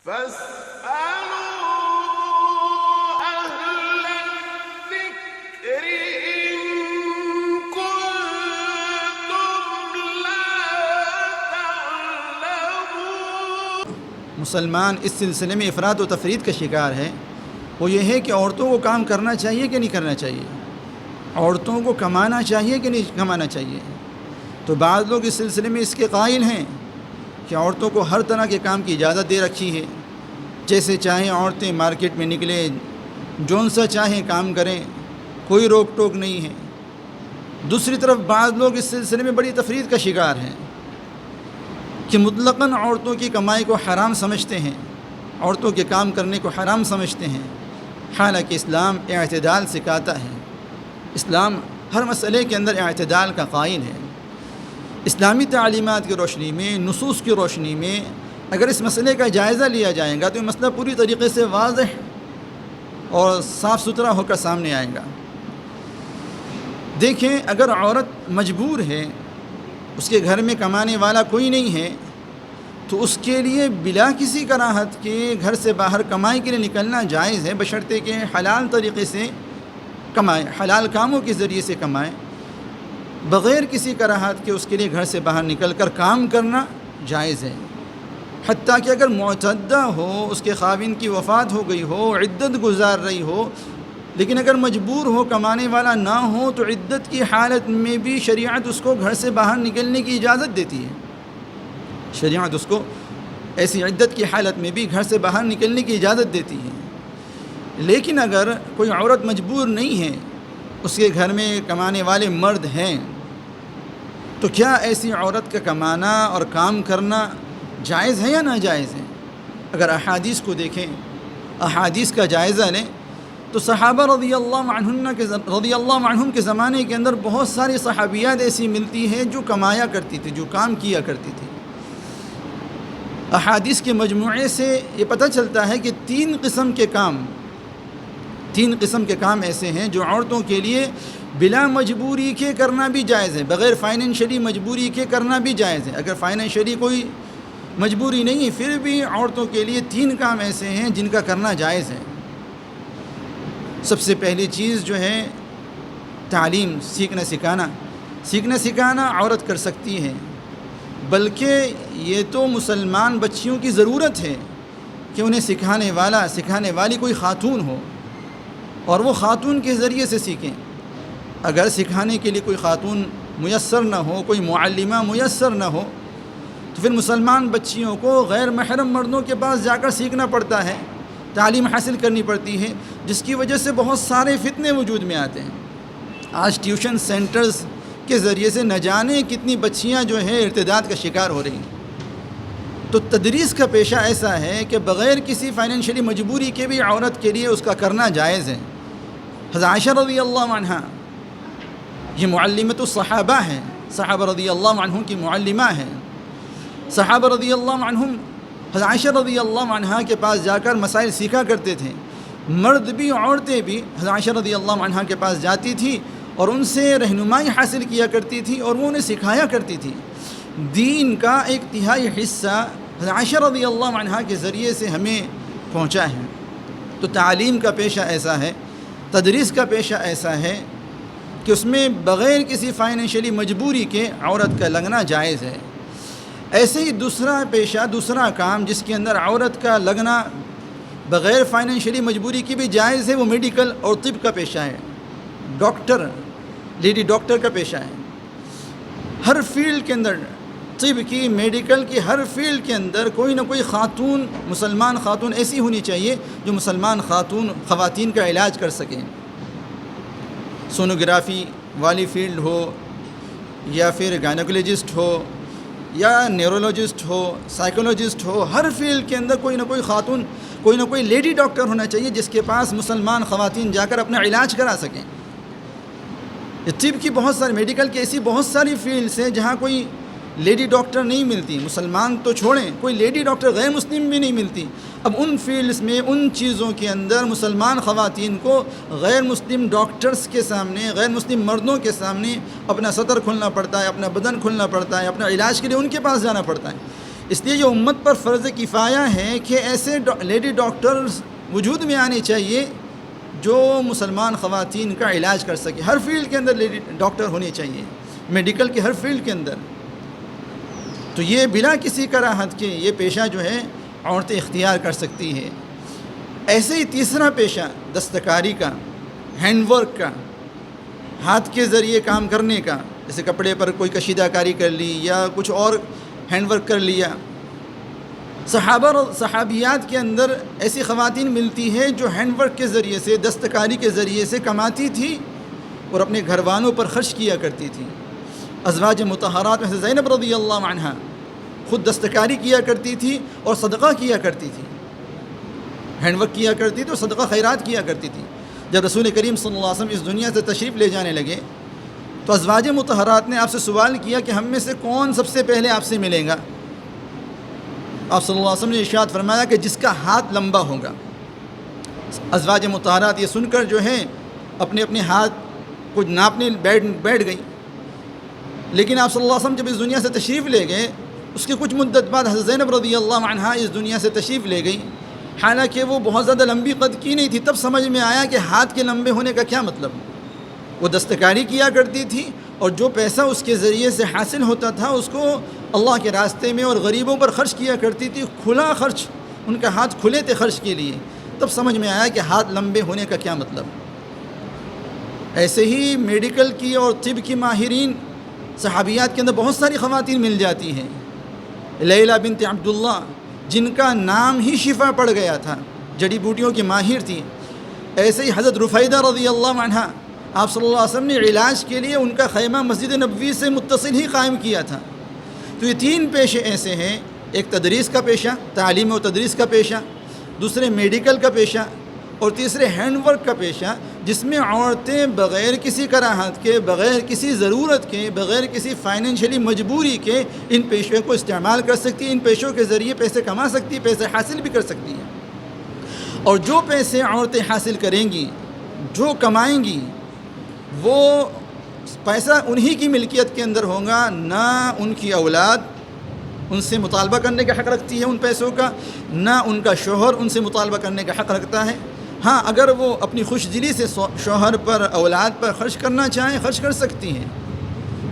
فاسألوا أهل الذكر إن كنتم لا تعلمون۔ مسلمان اس سلسلے میں افراط و تفرید کا شکار ہے، وہ یہ ہے کہ عورتوں کو کام کرنا چاہیے کہ نہیں کرنا چاہیے، عورتوں کو کمانا چاہیے کہ نہیں کمانا چاہیے۔ تو بعض لوگ اس سلسلے میں اس کے قائل ہیں کہ عورتوں کو ہر طرح کے کام کی اجازت دے رکھی ہے، جیسے چاہیں عورتیں مارکیٹ میں نکلیں، جون سا چاہیں کام کریں، کوئی روک ٹوک نہیں ہے۔ دوسری طرف بعض لوگ اس سلسلے میں بڑی تفرید کا شکار ہیں کہ مطلقاً عورتوں کی کمائی کو حرام سمجھتے ہیں، عورتوں کے کام کرنے کو حرام سمجھتے ہیں، حالانکہ اسلام اعتدال سکھاتا ہے۔ اسلام ہر مسئلے کے اندر اعتدال کا قائل ہے۔ اسلامی تعلیمات کی روشنی میں، نصوص کی روشنی میں اگر اس مسئلے کا جائزہ لیا جائے گا تو یہ مسئلہ پوری طریقے سے واضح اور صاف ستھرا ہو کر سامنے آئے گا۔ دیکھیں، اگر عورت مجبور ہے، اس کے گھر میں کمانے والا کوئی نہیں ہے، تو اس کے لیے بلا کسی کراہت کے گھر سے باہر کمائی کے لیے نکلنا جائز ہے، بشرطے کہ حلال طریقے سے کمائے، حلال کاموں کے ذریعے سے کمائے، بغیر کسی کراہت کے اس کے لیے گھر سے باہر نکل کر کام کرنا جائز ہے۔ حتیٰ کہ اگر معتدہ ہو، اس کے خاوند کی وفات ہو گئی ہو، عدت گزار رہی ہو، لیکن اگر مجبور ہو، کمانے والا نہ ہو، تو عدت کی حالت میں بھی شریعت اس کو گھر سے باہر نکلنے کی اجازت دیتی ہے۔ شریعت اس کو ایسی عدت کی حالت میں بھی گھر سے باہر نکلنے کی اجازت دیتی ہے۔ لیکن اگر کوئی عورت مجبور نہیں ہے، اس کے گھر میں کمانے والے مرد ہیں، تو کیا ایسی عورت کا کمانا اور کام کرنا جائز ہے یا ناجائز ہے؟ اگر احادیث کو دیکھیں، احادیث کا جائزہ لیں، تو صحابہ رضی اللہ عنہم کے زمانے کے اندر بہت ساری صحابیات ایسی ملتی ہیں جو کمایا کرتی تھی، جو کام کیا کرتی تھی۔ احادیث کے مجموعے سے یہ پتہ چلتا ہے کہ تین قسم کے کام ایسے ہیں جو عورتوں کے لیے بلا مجبوری کے کرنا بھی جائز ہے، بغیر فائنینشلی مجبوری کے کرنا بھی جائز ہے۔ اگر فائنینشلی کوئی مجبوری نہیں ہے، پھر بھی عورتوں کے لیے تین کام ایسے ہیں جن کا کرنا جائز ہے۔ سب سے پہلی چیز جو ہے تعلیم، سیکھنا سکھانا عورت کر سکتی ہے، بلکہ یہ تو مسلمان بچیوں کی ضرورت ہے کہ انہیں سکھانے والی کوئی خاتون ہو، اور وہ خاتون کے ذریعے سے سیکھیں۔ اگر سکھانے کے لیے کوئی خاتون میسر نہ ہو، کوئی معلمہ میسر نہ ہو، تو پھر مسلمان بچیوں کو غیر محرم مردوں کے پاس جا کر سیکھنا پڑتا ہے، تعلیم حاصل کرنی پڑتی ہے، جس کی وجہ سے بہت سارے فتنے وجود میں آتے ہیں۔ آج ٹیوشن سینٹرز کے ذریعے سے نہ جانے کتنی بچیاں جو ہیں ارتداد کا شکار ہو رہی ہیں۔ تو تدریس کا پیشہ ایسا ہے کہ بغیر کسی فائنینشلی مجبوری کے بھی عورت کے لیے اس کا کرنا جائز ہے۔ حضرت عائشہ رضی اللہ عنہا یہ معلمۃ الصحابہ ہیں، صحابہ رضی اللہ عنہم کی معلمہ ہیں۔ صحابہ رضی اللہ عنہم حضرت عائشہ رضی اللہ عنہا کے پاس جا کر مسائل سیکھا کرتے تھے، مرد بھی عورتیں بھی حضرت عائشہ رضی اللہ عنہا کے پاس جاتی تھی اور ان سے رہنمائی حاصل کیا کرتی تھی اور وہ انہیں سکھایا کرتی تھی۔ دین کا ایک تہائی حصہ حضرت عائشہ رضی اللہ عنہا کے ذریعے سے ہمیں پہنچا ہے۔ تو تعلیم کا پیشہ ایسا ہے، تدریس کا پیشہ ایسا ہے کہ اس میں بغیر کسی فائنینشلی مجبوری کے عورت کا لگنا جائز ہے۔ ایسے ہی دوسرا کام جس کے اندر عورت کا لگنا بغیر فائنینشلی مجبوری کی بھی جائز ہے، وہ میڈیکل اور طب کا پیشہ ہے، لیڈی ڈاکٹر کا پیشہ ہے۔ ہر فیلڈ کے اندر، طب کی، میڈیکل کی، ہر فیلڈ کے اندر کوئی نہ کوئی خاتون، مسلمان خاتون ایسی ہونی چاہیے جو مسلمان خواتین کا علاج کر سکیں۔ سونوگرافی والی فیلڈ ہو، یا پھر گائنیکولوجسٹ ہو، یا neurologist who, psychologist who, Hare field کے اندر کوئی نہ کوئی خاتون، کوئی نہ کوئی لیڈی ڈاکٹر ہونا چاہیے جس کے پاس مسلمان خواتین جا کر اپنا علاج کرا سکیں۔ طب کی بہت ساری، میڈیکل کی ایسی بہت ساری فیلڈس ہیں جہاں کوئی لیڈی ڈاکٹر نہیں ملتی، مسلمان تو چھوڑیں، کوئی لیڈی ڈاکٹر غیر مسلم بھی نہیں ملتی۔ اب ان فیلڈس میں، ان چیزوں کے اندر مسلمان خواتین کو غیر مسلم ڈاکٹرز کے سامنے، غیر مسلم مردوں کے سامنے اپنا سطر کھلنا پڑتا ہے، اپنا بدن کھلنا پڑتا ہے، اپنا علاج کے لیے ان کے پاس جانا پڑتا ہے۔ اس لیے یہ امت پر فرض کفایہ ہے کہ ایسے لیڈی ڈاکٹرز وجود میں آنے چاہیے جو مسلمان خواتین کا علاج کر سکے. ہر فیلڈ کے اندر لیڈی ڈاکٹر ہونے چاہیے، میڈیکل کے ہر فیلڈ کے اندر. تو یہ بلا کسی کراہت کے یہ پیشہ جو ہے عورتیں اختیار کر سکتی ہے. ایسے ہی تیسرا پیشہ دستکاری کا، ہینڈ ورک کا، ہاتھ کے ذریعے کام کرنے کا، جیسے کپڑے پر کوئی کشیدہ کاری کر لی یا کچھ اور ہینڈ ورک کر لیا. صحابہ اور صحابیات کے اندر ایسی خواتین ملتی ہے جو ہینڈ ورک کے ذریعے سے، دستکاری کے ذریعے سے کماتی تھی اور اپنے گھر والوں پر خرچ کیا کرتی تھی. ازواج مطہرات میں سے زینب رضی اللہ عنہا خود دستکاری کیا کرتی تھی اور صدقہ کیا کرتی تھی، ہینڈ ورک کیا کرتی تھی اور صدقہ خیرات کیا کرتی تھی. جب رسول کریم صلی اللہ علیہ وسلم اس دنیا سے تشریف لے جانے لگے تو ازواج مطہرات نے آپ سے سوال کیا کہ ہم میں سے کون سب سے پہلے آپ سے ملے گا؟ آپ صلی اللہ علیہ وسلم نے ارشاد فرمایا کہ جس کا ہاتھ لمبا ہوگا. ازواج مطہرات یہ سن کر جو ہے اپنے اپنے ہاتھ کو ناپنے بیٹھ گئی. لیکن آپ صلی اللہ علیہ وسلم جب اس دنیا سے تشریف لے گئے، اس کے کچھ مدت بعد حضرت زینب رضی اللہ عنہا اس دنیا سے تشریف لے گئی. حالانکہ وہ بہت زیادہ لمبی قد کی نہیں تھی. تب سمجھ میں آیا کہ ہاتھ کے لمبے ہونے کا کیا مطلب. وہ دستکاری کیا کرتی تھی اور جو پیسہ اس کے ذریعے سے حاصل ہوتا تھا اس کو اللہ کے راستے میں اور غریبوں پر خرچ کیا کرتی تھی. کھلا خرچ، ان کا ہاتھ کھلے تھے خرچ کے لیے. تب سمجھ میں آیا کہ ہاتھ لمبے ہونے کا کیا مطلب. ایسے ہی میڈیکل کی اور طب کی ماہرین صحابیات کے اندر بہت ساری خواتین مل جاتی ہیں. لیلہ بنت عبداللہ جن کا نام ہی شفا پڑ گیا تھا، جڑی بوٹیوں کی ماہر تھی. ایسے ہی حضرت رفیدہ رضی اللہ عنہا، آپ صلی اللہ علیہ وسلم نے علاج کے لیے ان کا خیمہ مسجد نبوی سے متصل ہی قائم کیا تھا. تو یہ تین پیشے ایسے ہیں، ایک تدریس کا پیشہ، تعلیم و تدریس کا پیشہ، دوسرے میڈیکل کا پیشہ، اور تیسرے ہینڈ ورک کا پیشہ، جس میں عورتیں بغیر کسی کراہت کے، بغیر کسی ضرورت کے، بغیر کسی فائنینشلی مجبوری کے ان پیشوں کو استعمال کر سکتی ہیں. ان پیشوں کے ذریعے پیسے کما سکتی ہیں، پیسے حاصل بھی کر سکتی ہیں. اور جو پیسے عورتیں حاصل کریں گی، جو کمائیں گی، وہ پیسہ انہی کی ملکیت کے اندر ہوگا. نہ ان کی اولاد ان سے مطالبہ کرنے کا حق رکھتی ہے ان پیسوں کا، نہ ان کا شوہر ان سے مطالبہ کرنے کا حق رکھتا ہے. ہاں، اگر وہ اپنی خوش دلی سے شوہر پر، اولاد پر خرچ کرنا چاہیں، خرچ کر سکتی ہیں.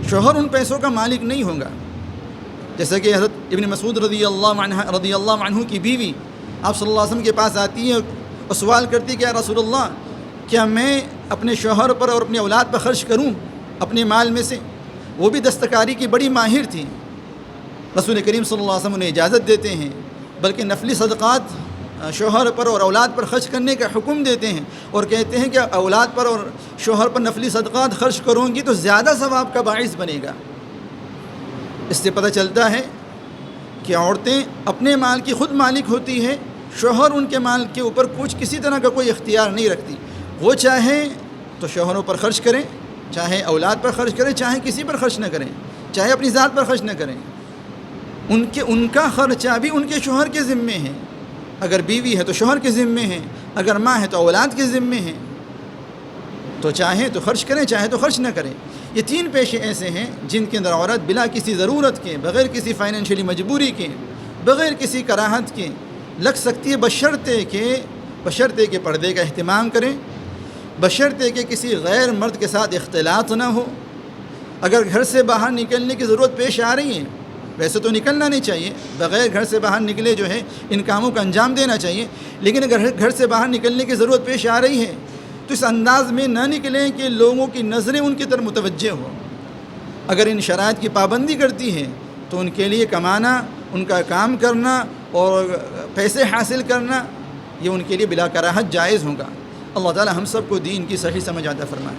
شوہر ان پیسوں کا مالک نہیں ہوگا. جیسا کہ حضرت ابن مسعود رضی اللہ عنہ کی بیوی آپ صلی اللہ علیہ وسلم کے پاس آتی ہے اور سوال کرتی کہ یا رسول اللہ، کیا میں اپنے شوہر پر اور اپنی اولاد پر خرچ کروں اپنے مال میں سے؟ وہ بھی دستکاری کی بڑی ماہر تھی. رسول کریم صلی اللہ علیہ وسلم انہیں اجازت دیتے ہیں، بلکہ نفلی صدقات شوہر پر اور اولاد پر خرچ کرنے کا حکم دیتے ہیں، اور کہتے ہیں کہ اولاد پر اور شوہر پر نفلی صدقات خرچ کروں گی تو زیادہ ثواب کا باعث بنے گا. اس سے پتہ چلتا ہے کہ عورتیں اپنے مال کی خود مالک ہوتی ہے. شوہر ان کے مال کے اوپر کسی طرح کا کوئی اختیار نہیں رکھتی. وہ چاہیں تو شوہروں پر خرچ کریں، چاہے اولاد پر خرچ کریں، چاہے کسی پر خرچ نہ کریں، چاہے اپنی ذات پر خرچ نہ کریں. ان کا خرچہ بھی ان کے شوہر کے ذمے ہے. اگر بیوی ہے تو شوہر کے ذمے ہے، اگر ماں ہے تو اولاد کے ذمے ہے. تو چاہیں تو خرچ کریں، چاہے تو خرچ نہ کریں. یہ تین پیشے ایسے ہیں جن کے اندر عورت بلا کسی ضرورت کے، بغیر کسی فائنینشلی مجبوری کے، بغیر کسی کراہت کے لگ سکتی ہے، بشرطے کہ پردے کا اہتمام کریں، بشرطے کہ کسی غیر مرد کے ساتھ اختلاط نہ ہو. اگر گھر سے باہر نکلنے کی ضرورت پیش آ رہی ہے، ویسے تو نکلنا نہیں چاہیے، بغیر گھر سے باہر نکلے جو ہے ان کاموں کا انجام دینا چاہیے. لیکن اگر گھر سے باہر نکلنے کی ضرورت پیش آ رہی ہے تو اس انداز میں نہ نکلیں کہ لوگوں کی نظریں ان کی طرف متوجہ ہوں. اگر ان شرائط کی پابندی کرتی ہے تو ان کے لیے کمانا، ان کا کام کرنا اور پیسے حاصل کرنا یہ ان کے لیے بلا کراہت جائز ہوگا. اللہ تعالی ہم سب کو دین کی صحیح سمجھ عطا فرمائے.